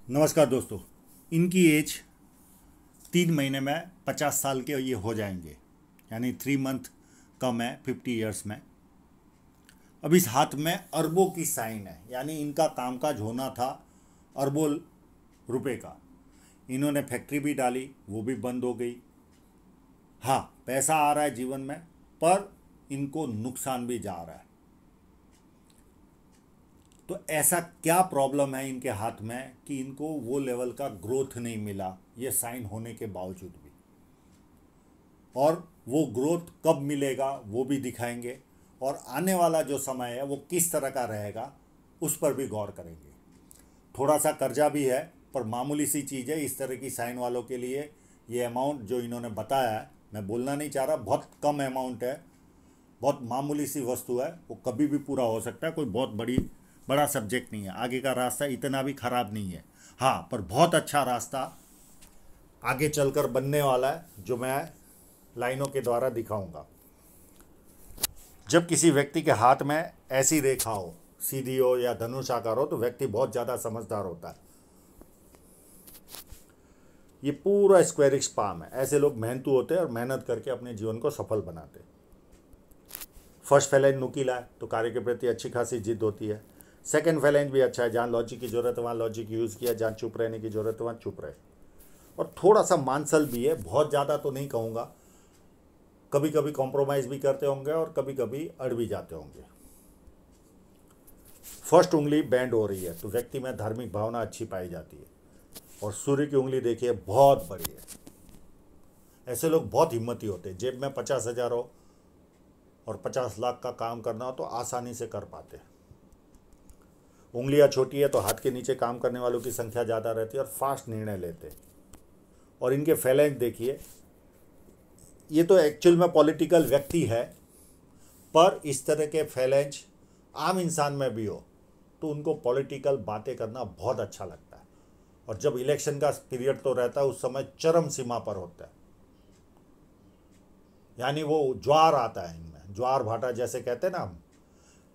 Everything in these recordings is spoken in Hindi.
नमस्कार दोस्तों। इनकी एज 3 महीने में 50 साल के ये हो जाएंगे, यानी 3 मंथ कम है 50 ईयर्स में। अब इस हाथ में अरबों की साइन है, यानी इनका कामकाज होना था अरबों रुपए का। इन्होंने फैक्ट्री भी डाली, वो भी बंद हो गई। हाँ, पैसा आ रहा है जीवन में, पर इनको नुकसान भी जा रहा है। तो ऐसा क्या प्रॉब्लम है इनके हाथ में कि इनको वो लेवल का ग्रोथ नहीं मिला, ये साइन होने के बावजूद भी। और वो ग्रोथ कब मिलेगा वो भी दिखाएंगे, और आने वाला जो समय है वो किस तरह का रहेगा उस पर भी गौर करेंगे। थोड़ा सा कर्जा भी है, पर मामूली सी चीज़ है इस तरह की साइन वालों के लिए। ये अमाउंट जो इन्होंने बताया है, मैं बोलना नहीं चाह रहा, बहुत कम अमाउंट है, बहुत मामूली सी वस्तु है, वो कभी भी पूरा हो सकता है। कोई बहुत बड़ा सब्जेक्ट नहीं है, आगे का रास्ता इतना भी खराब नहीं है। हाँ, पर बहुत अच्छा रास्ता आगे चलकर बनने वाला है, जो मैं लाइनों के द्वारा दिखाऊंगा। जब किसी व्यक्ति के हाथ में ऐसी रेखा हो, सीधी हो या धनुष आकार हो, तो व्यक्ति बहुत ज़्यादा समझदार होता है। ये पूरा स्क्वेरिक्स पाम है। ऐसे लोग मेहनतू होते हैं और मेहनत करके अपने जीवन को सफल बनाते हैं। फर्स्ट फैलेंज नुकीला है तो कार्य के प्रति अच्छी खासी जिद होती है। सेकंड फैलेंज भी अच्छा है, जहाँ लॉजिक की जरूरत है वहाँ लॉजिक यूज़ किया, जहाँ चुप रहने की जरूरत है वहाँ चुप रहे। और थोड़ा सा मानसल भी है, बहुत ज़्यादा तो नहीं कहूँगा। कभी कभी कॉम्प्रोमाइज़ भी करते होंगे और कभी कभी अड़ भी जाते होंगे। फर्स्ट उंगली बैंड हो रही है तो व्यक्ति में धार्मिक भावना अच्छी पाई जाती है। और सूर्य की उंगली देखिए बहुत बड़ी है। ऐसे लोग बहुत हिम्मती होते हैं। जेब में 50,000 हो और 50 लाख का काम करना हो तो आसानी से कर पाते हैं। उंगलियां छोटी है तो हाथ के नीचे काम करने वालों की संख्या ज़्यादा रहती है और फास्ट निर्णय लेते हैं। और इनके फैलेंज देखिए, ये तो एक्चुअल में पॉलिटिकल व्यक्ति है, पर इस तरह के फैलेंज आम इंसान में भी हो तो उनको पॉलिटिकल बातें करना बहुत अच्छा लगता है। और जब इलेक्शन का पीरियड तो रहता है, उस समय चरम सीमा पर होता है, यानी वो ज्वार आता है इनमें, ज्वार भाटा जैसे कहते हैं ना हम।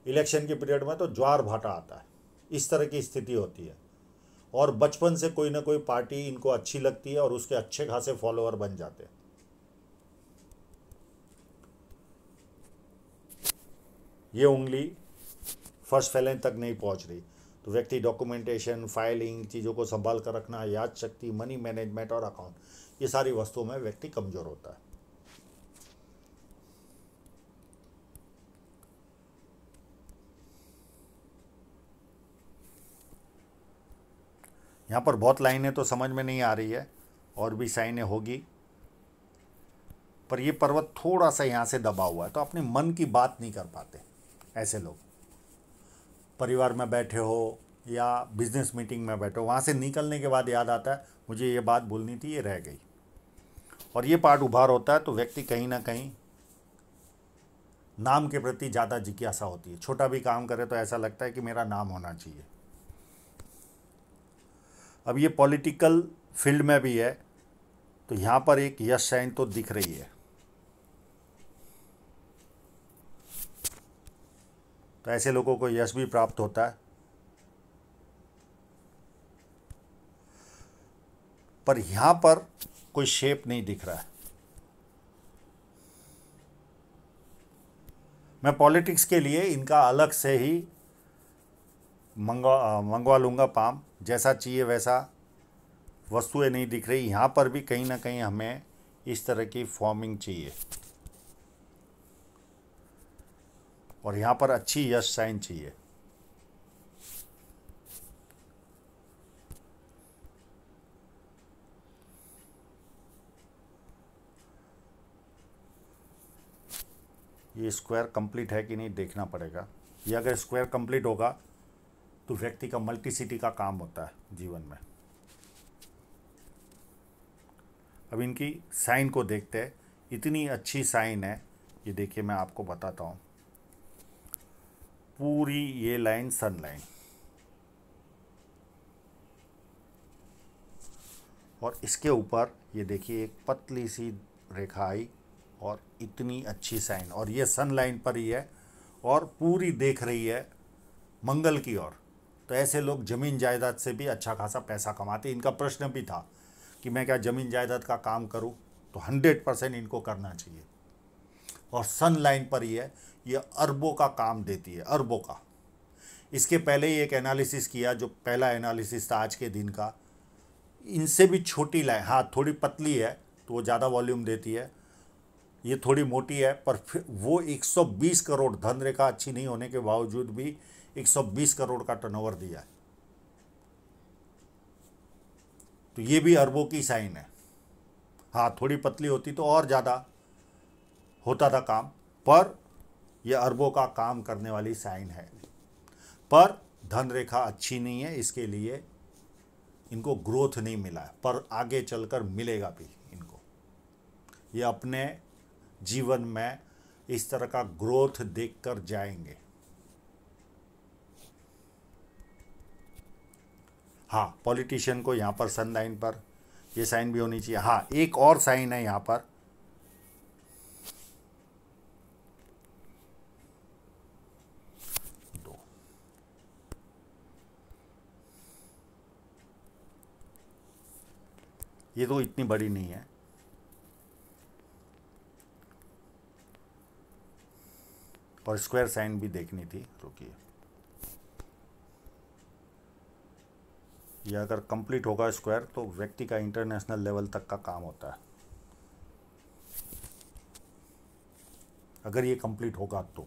इलेक्शन के पीरियड में तो ज्वार भाटा आता है, इस तरह की स्थिति होती है। और बचपन से कोई ना कोई पार्टी इनको अच्छी लगती है और उसके अच्छे खासे फॉलोअर बन जाते हैं। ये उंगली फर्स्ट फैलेंज तक नहीं पहुंच रही तो व्यक्ति डॉक्यूमेंटेशन, फाइलिंग, चीज़ों को संभाल कर रखना, याद शक्ति, मनी मैनेजमेंट और अकाउंट, ये सारी वस्तुओं में व्यक्ति कमज़ोर होता है। यहाँ पर बहुत लाइनें तो समझ में नहीं आ रही है, और भी साइनें होगी, पर ये पर्वत थोड़ा सा यहाँ से दबा हुआ है तो अपने मन की बात नहीं कर पाते। ऐसे लोग परिवार में बैठे हो या बिजनेस मीटिंग में बैठे हो, वहाँ से निकलने के बाद याद आता है मुझे ये बात बोलनी थी, ये रह गई। और ये पार्ट उभार होता है तो व्यक्ति कहीं ना कहीं नाम के प्रति ज़्यादा जिज्ञासा होती है। छोटा भी काम करे तो ऐसा लगता है कि मेरा नाम होना चाहिए। अब ये पॉलिटिकल फील्ड में भी है तो यहाँ पर एक यश साइन तो दिख रही है। तो ऐसे लोगों को यश भी प्राप्त होता है, पर यहाँ पर कोई शेप नहीं दिख रहा है। मैं पॉलिटिक्स के लिए इनका अलग से ही मंगवा लूँगा पाम, जैसा चाहिए वैसा वस्तुएं नहीं दिख रही। यहाँ पर भी कहीं ना कहीं हमें इस तरह की फॉर्मिंग चाहिए, और यहाँ पर अच्छी यश साइन चाहिए। ये स्क्वायर कंप्लीट है कि नहीं देखना पड़ेगा। ये अगर स्क्वायर कंप्लीट होगा तो व्यक्ति का मल्टीसिटी का काम होता है जीवन में। अब इनकी साइन को देखते हैं। इतनी अच्छी साइन है, ये देखिए मैं आपको बताता हूँ। पूरी ये लाइन सन लाइन, और इसके ऊपर ये देखिए एक पतली सी रेखा आई, और इतनी अच्छी साइन, और ये सन लाइन पर ही है और पूरी देख रही है मंगल की ओर। तो ऐसे लोग ज़मीन जायदाद से भी अच्छा खासा पैसा कमाते। इनका प्रश्न भी था कि मैं क्या ज़मीन जायदाद का काम करूं, तो 100% इनको करना चाहिए। और सन लाइन पर ये अरबों का काम देती है, अरबों का। इसके पहले ही एक एनालिसिस किया, जो पहला एनालिसिस था आज के दिन का, इनसे भी छोटी लाइन, हाँ थोड़ी पतली है तो वो ज़्यादा वॉल्यूम देती है, ये थोड़ी मोटी है, पर फिर वो 120 करोड़, धन रेखा अच्छी नहीं होने के बावजूद भी 120 करोड़ का टर्नओवर दिया है। तो ये भी अरबों की साइन है। हाँ थोड़ी पतली होती तो और ज़्यादा होता था काम, पर यह अरबों का काम करने वाली साइन है। पर धन रेखा अच्छी नहीं है, इसके लिए इनको ग्रोथ नहीं मिला है, पर आगे चलकर मिलेगा भी इनको। ये अपने जीवन में इस तरह का ग्रोथ देखकर जाएंगे। हाँ पॉलिटिशियन को यहाँ पर सन लाइन पर ये साइन भी होनी चाहिए। हाँ एक और साइन है यहाँ पर, दो, ये तो इतनी बड़ी नहीं है, और स्क्वायर साइन भी देखनी थी, रुकिए। ये अगर कंप्लीट होगा स्क्वायर तो व्यक्ति का इंटरनेशनल लेवल तक का काम होता है, अगर ये कंप्लीट होगा तो।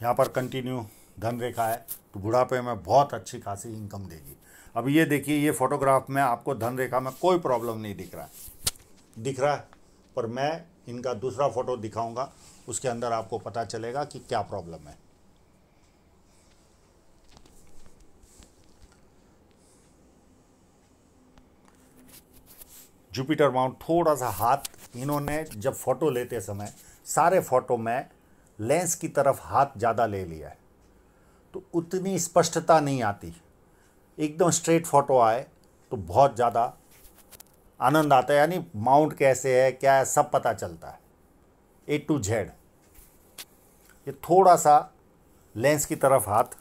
यहाँ पर कंटिन्यू धन रेखा है, तो बुढ़ापे में बहुत अच्छी खासी इनकम देगी। अब ये देखिए, ये फोटोग्राफ में आपको धन रेखा में कोई प्रॉब्लम नहीं दिख रहा है, पर मैं इनका दूसरा फोटो दिखाऊंगा, उसके अंदर आपको पता चलेगा कि क्या प्रॉब्लम है। जुपिटर माउंट थोड़ा सा हाथ, इन्होंने जब फोटो लेते समय सारे फोटो में लेंस की तरफ हाथ ज़्यादा ले लिया है, तो उतनी स्पष्टता नहीं आती। एकदम स्ट्रेट फोटो आए तो बहुत ज़्यादा आनंद आता है, यानी माउंट कैसे है क्या है सब पता चलता है, A to Z। ये थोड़ा सा लेंस की तरफ हाथ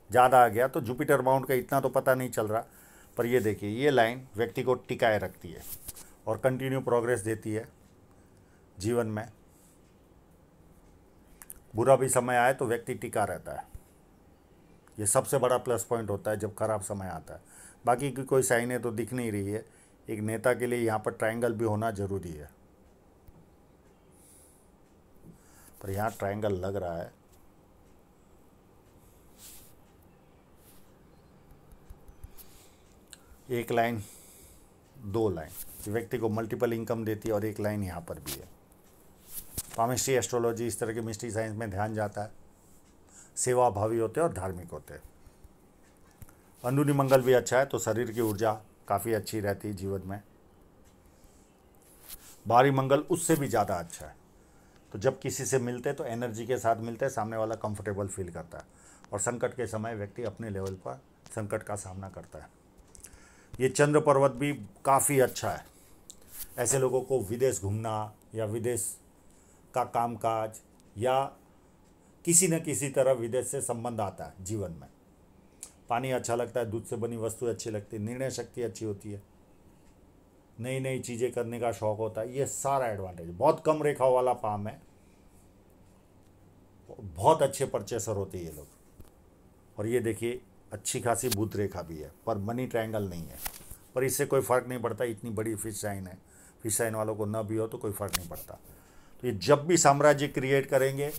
ज़्यादा आ गया, तो जुपिटर माउंट का इतना तो पता नहीं चल रहा, पर ये देखिए ये लाइन व्यक्ति को टिकाए रखती है और कंटिन्यू प्रोग्रेस देती है जीवन में। बुरा भी समय आए तो व्यक्ति टिका रहता है, ये सबसे बड़ा प्लस पॉइंट होता है जब खराब समय आता है। बाकी की कोई साइनें तो दिख नहीं रही है। एक नेता के लिए यहाँ पर ट्रायंगल भी होना ज़रूरी है, पर यहाँ ट्रायंगल लग रहा है। एक लाइन, दो लाइन व्यक्ति को मल्टीपल इनकम देती है, और एक लाइन यहाँ पर भी है। पामिस्ट्री, एस्ट्रोलॉजी, इस तरह के मिस्ट्री साइंस में ध्यान जाता है, सेवा भावी होते हैं और धार्मिक होते हैं। अंदरूनी मंगल भी अच्छा है, तो शरीर की ऊर्जा काफ़ी अच्छी रहती है जीवन में। बाहरी मंगल उससे भी ज़्यादा अच्छा है, तो जब किसी से मिलते तो एनर्जी के साथ मिलते हैं, सामने वाला कंफर्टेबल फील करता है, और संकट के समय व्यक्ति अपने लेवल पर संकट का सामना करता है। ये चंद्र पर्वत भी काफ़ी अच्छा है, ऐसे लोगों को विदेश घूमना या विदेश का कामकाज या किसी न किसी तरह विदेश से संबंध आता है जीवन में। पानी अच्छा लगता है, दूध से बनी वस्तु अच्छी लगती है, निर्णय शक्ति अच्छी होती है, नई नई चीज़ें करने का शौक होता है। ये सारा एडवांटेज, बहुत कम रेखाओं वाला पाम है, बहुत अच्छे परचेसर होते हैं ये लोग। और ये देखिए अच्छी खासी बुध रेखा भी है, पर मनी ट्रायंगल नहीं है, पर इससे कोई फ़र्क नहीं पड़ता, इतनी बड़ी फिश साइन है। फिश साइन वालों को न भी हो तो कोई फ़र्क नहीं पड़ता। तो ये जब भी साम्राज्य क्रिएट करेंगे,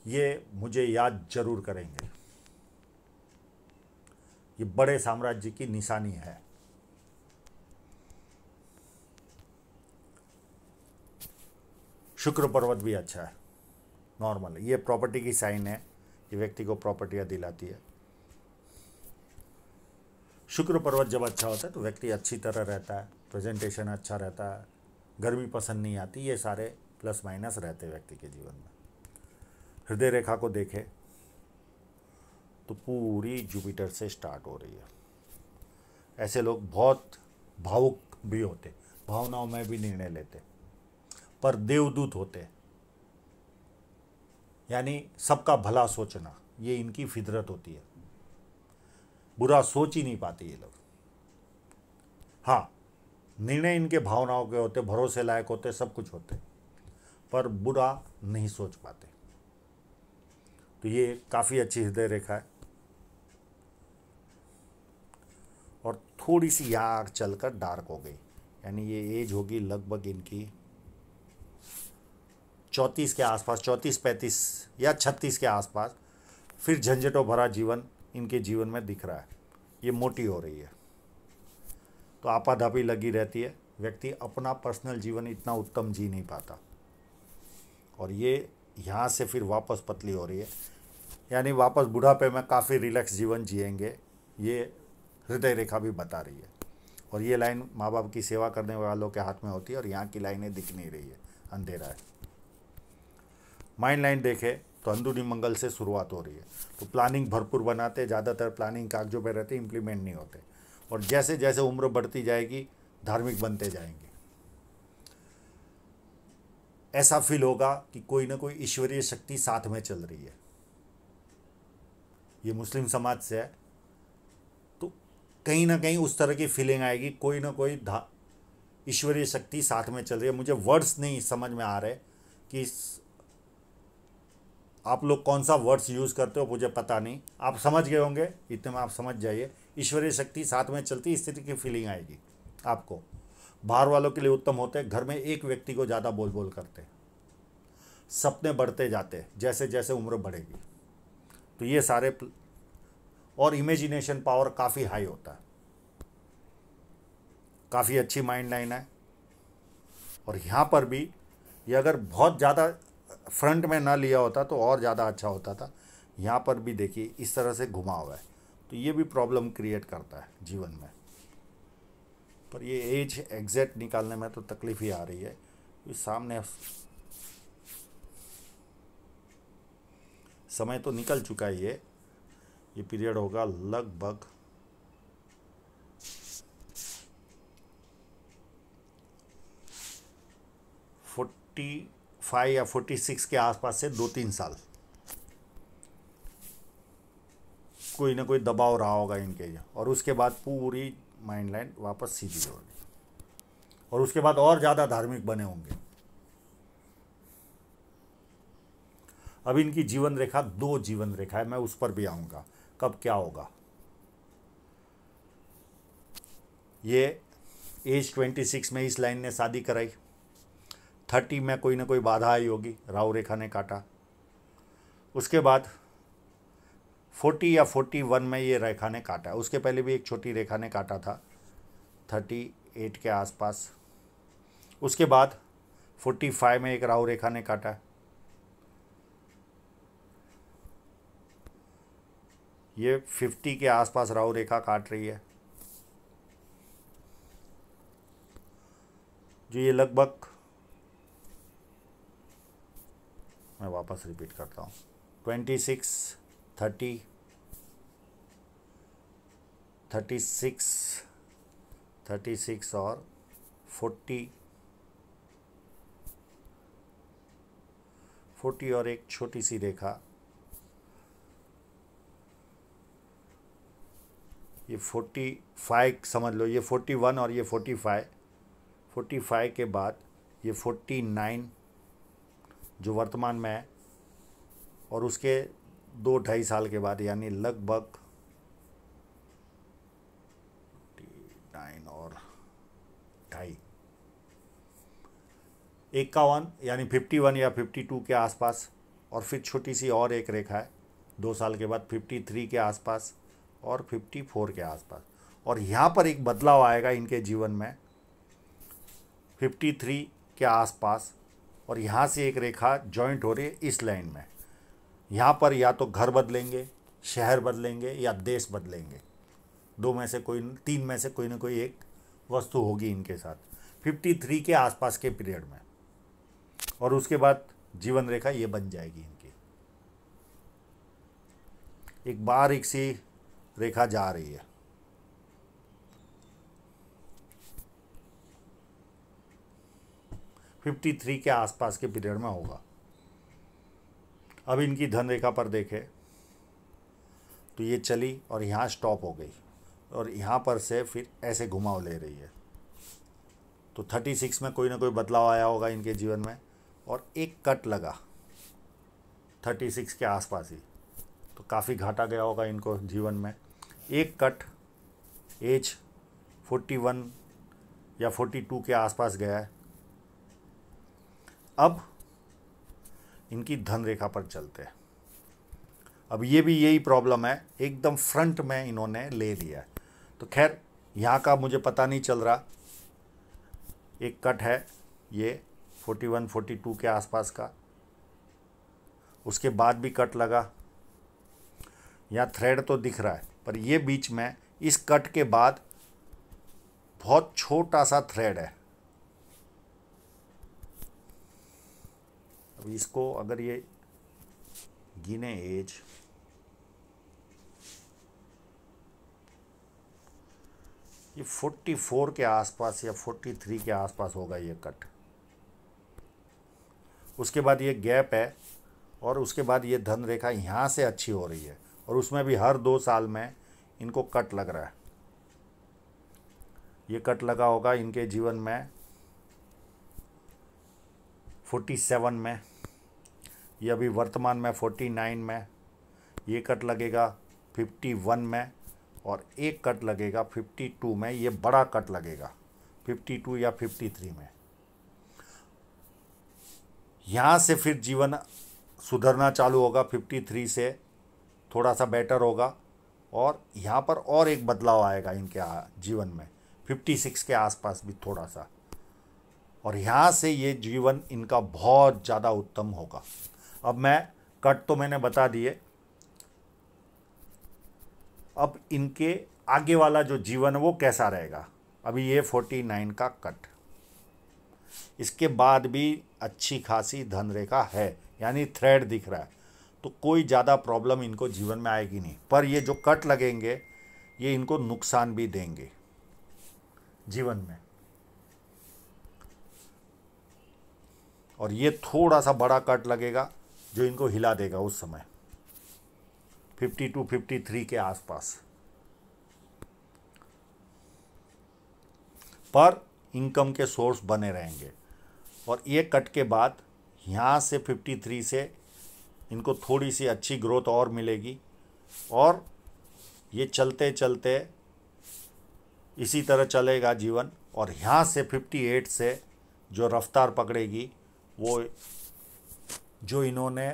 ये मुझे याद जरूर करेंगे, ये बड़े साम्राज्य की निशानी है। शुक्र पर्वत भी अच्छा है, नॉर्मल है, ये प्रॉपर्टी की साइन है, ये व्यक्ति को प्रॉपर्टियाँ दिलाती है। शुक्र पर्वत जब अच्छा होता है तो व्यक्ति अच्छी तरह रहता है, प्रेजेंटेशन अच्छा रहता है, गर्मी पसंद नहीं आती, ये सारे प्लस माइनस रहते हैं व्यक्ति के जीवन में। हृदय रेखा को देखें तो पूरी जुपिटर से स्टार्ट हो रही है, ऐसे लोग बहुत भावुक भी होते, भावनाओं में भी निर्णय लेते, पर देवदूत होते, यानी सबका भला सोचना, ये इनकी फितरत होती है। बुरा सोच ही नहीं पाते ये लोग। हाँ, निर्णय इनके भावनाओं के होते, भरोसे लायक होते, सब कुछ होते, पर बुरा नहीं सोच पाते। तो ये काफ़ी अच्छी हृदय रेखा है। और थोड़ी सी यहाँ चलकर डार्क हो गई, यानी ये एज होगी लगभग इनकी 34 के आसपास, 34 35 या 36 के आसपास। फिर झंझटों भरा जीवन इनके जीवन में दिख रहा है, ये मोटी हो रही है, तो आपाधापी लगी रहती है। व्यक्ति अपना पर्सनल जीवन इतना उत्तम जी नहीं पाता, और ये यहाँ से फिर वापस पतली हो रही है, यानी वापस बुढ़ापे में काफ़ी रिलैक्स जीवन जिएंगे, ये हृदय रेखा भी बता रही है। और ये लाइन माँ बाप की सेवा करने वालों के हाथ में होती है, और यहाँ की लाइनें दिख नहीं रही है, अंधेरा है। माइंड लाइन देखें तो अंदरूनी मंगल से शुरुआत हो रही है, तो प्लानिंग भरपूर बनाते, ज़्यादातर प्लानिंग कागजों पे रहते, इम्प्लीमेंट नहीं होते, और जैसे जैसे उम्र बढ़ती जाएगी धार्मिक बनते जाएंगे। ऐसा फील होगा कि कोई ना कोई ईश्वरीय शक्ति साथ में चल रही है। ये मुस्लिम समाज से है, तो कहीं ना कहीं उस तरह की फीलिंग आएगी, कोई ना कोई ईश्वरीय शक्ति साथ में चल रही है। मुझे वर्ड्स नहीं समझ में आ रहे कि आप लोग कौन सा वर्ड्स यूज़ करते हो, मुझे पता नहीं, आप समझ गए होंगे, इतने में आप समझ जाइए। ईश्वरीय शक्ति साथ में चलती, इस तरह की फीलिंग आएगी आपको। बाहर वालों के लिए उत्तम होते हैं, घर में एक व्यक्ति को ज़्यादा बोल बोल करते, सपने बढ़ते जाते जैसे जैसे उम्र बढ़ेगी, तो ये सारे। और इमेजिनेशन पावर काफ़ी हाई होता है, काफ़ी अच्छी माइंड लाइन है। और यहाँ पर भी ये अगर बहुत ज़्यादा फ्रंट में ना लिया होता तो और ज़्यादा अच्छा होता था। यहाँ पर भी देखिए इस तरह से घुमा हुआ है, तो ये भी प्रॉब्लम क्रिएट करता है जीवन में। पर ये एज एग्जैक्ट निकालने में तो तकलीफ ही आ रही है। ये सामने समय तो निकल चुका है, ये पीरियड होगा लगभग 45 या 46 के आसपास से 2-3 साल कोई ना कोई दबाव रहा होगा इनके, और उसके बाद पूरी माइंड लाइन वापस सीधी होगी, और उसके बाद और ज़्यादा धार्मिक बने होंगे। अब इनकी जीवन रेखा 2 जीवन रेखा है, मैं उस पर भी आऊँगा कब क्या होगा। ये एज 26 में इस लाइन ने शादी कराई, 30 में कोई ना कोई बाधा आई होगी, राहु रेखा ने काटा। उसके बाद 40 या 41 में ये रेखा ने काटा, उसके पहले भी एक छोटी रेखा ने काटा था 38 के आसपास। उसके बाद 45 में एक राहु रेखा ने काटा, ये 50 के आसपास राहु रेखा काट रही है, जो ये लगभग, मैं वापस रिपीट करता हूँ, 26, 30, 36 और 40 और एक छोटी सी रेखा, ये 45 समझ लो, ये 41 और ये 45 के बाद ये 49 जो वर्तमान में है, और उसके 2-2.5 साल के बाद, यानी लगभग 49 और 2.5, 51 यानी 51 या 52 के आसपास। और फिर छोटी सी और एक रेखा है 2 साल के बाद 53 के आसपास और 54 के आसपास। और यहाँ पर एक बदलाव आएगा इनके जीवन में 53 के आसपास, और यहाँ से एक रेखा जॉइंट हो रही है इस लाइन में। यहाँ पर या तो घर बदलेंगे, शहर बदलेंगे, या देश बदलेंगे, 2 में से कोई, 3 में से कोई ना कोई एक वस्तु होगी इनके साथ 53 के आसपास के पीरियड में। और उसके बाद जीवन रेखा ये बन जाएगी इनकी, एक बारीक सी रेखा जा रही है। 53 के आसपास के पीरियड में होगा। अब इनकी धन रेखा पर देखें तो ये चली और यहाँ स्टॉप हो गई और यहाँ पर से फिर ऐसे घुमाव ले रही है। तो 36 में कोई ना कोई बदलाव आया होगा इनके जीवन में और एक कट लगा 36 के आसपास ही, तो काफ़ी घाटा गया होगा इनको जीवन में। एक कट एज 41 या 42 के आसपास गया है। अब इनकी धन रेखा पर चलते हैं। अब ये भी यही प्रॉब्लम है, एकदम फ्रंट में इन्होंने ले लिया है। तो खैर यहाँ का मुझे पता नहीं चल रहा। एक कट है ये 41 42 के आसपास का, उसके बाद भी कट लगा। यहाँ थ्रेड तो दिख रहा है पर ये बीच में इस कट के बाद बहुत छोटा सा थ्रेड है। अब इसको अगर ये गिने एज, ये 44 के आसपास या 43 के आसपास होगा ये कट। उसके बाद ये गैप है और उसके बाद ये धन रेखा यहाँ से अच्छी हो रही है और उसमें भी हर 2 साल में इनको कट लग रहा है। ये कट लगा होगा इनके जीवन में 47 में, ये अभी वर्तमान में 49 में, ये कट लगेगा 51 में और एक कट लगेगा 52 में। ये बड़ा कट लगेगा 52 या 53 में। यहाँ से फिर जीवन सुधरना चालू होगा, 53 से थोड़ा सा बेटर होगा और यहाँ पर और एक बदलाव आएगा इनके जीवन में 56 के आसपास भी थोड़ा सा, और यहाँ से ये जीवन इनका बहुत ज़्यादा उत्तम होगा। अब मैं कट तो मैंने बता दिए, अब इनके आगे वाला जो जीवन है वो कैसा रहेगा। अभी ये 49 का कट, इसके बाद भी अच्छी खासी धन रेखा है, यानी थ्रेड दिख रहा है, तो कोई ज़्यादा प्रॉब्लम इनको जीवन में आएगी नहीं। पर ये जो कट लगेंगे ये इनको नुकसान भी देंगे जीवन में। और ये थोड़ा सा बड़ा कट लगेगा जो इनको हिला देगा उस समय 52 53 के आसपास। पर इनकम के सोर्स बने रहेंगे और ये कट के बाद यहाँ से 53 से इनको थोड़ी सी अच्छी ग्रोथ और मिलेगी और ये चलते चलते इसी तरह चलेगा जीवन। और यहाँ से 58 से जो रफ्तार पकड़ेगी वो जो इन्होंने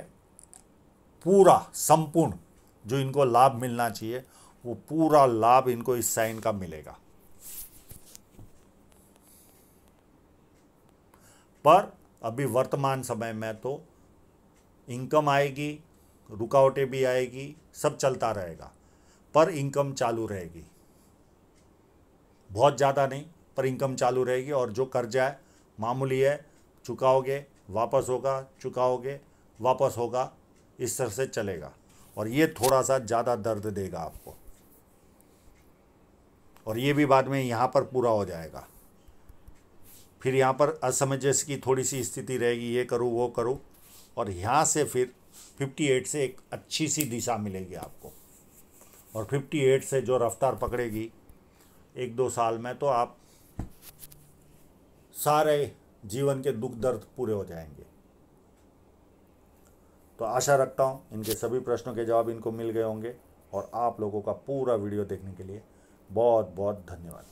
पूरा संपूर्ण जो इनको लाभ मिलना चाहिए वो पूरा लाभ इनको इस साइन का मिलेगा। पर अभी वर्तमान समय में तो इनकम आएगी, रुकावटें भी आएगी, सब चलता रहेगा, पर इनकम चालू रहेगी। बहुत ज़्यादा नहीं पर इनकम चालू रहेगी। और जो कर्जा है मामूली है, चुकाओगे वापस होगा, चुकाओगे वापस होगा, इस तरह से चलेगा। और ये थोड़ा सा ज़्यादा दर्द देगा आपको और ये भी बाद में यहाँ पर पूरा हो जाएगा। फिर यहाँ पर असमंजस की थोड़ी सी स्थिति रहेगी, ये करूँ वो करूँ, और यहाँ से फिर 58 से एक अच्छी सी दिशा मिलेगी आपको। और 58 से जो रफ्तार पकड़ेगी 1-2 साल में, तो आप सारे जीवन के दुख दर्द पूरे हो जाएंगे। तो आशा रखता हूँ इनके सभी प्रश्नों के जवाब इनको मिल गए होंगे और आप लोगों का पूरा वीडियो देखने के लिए बहुत बहुत धन्यवाद।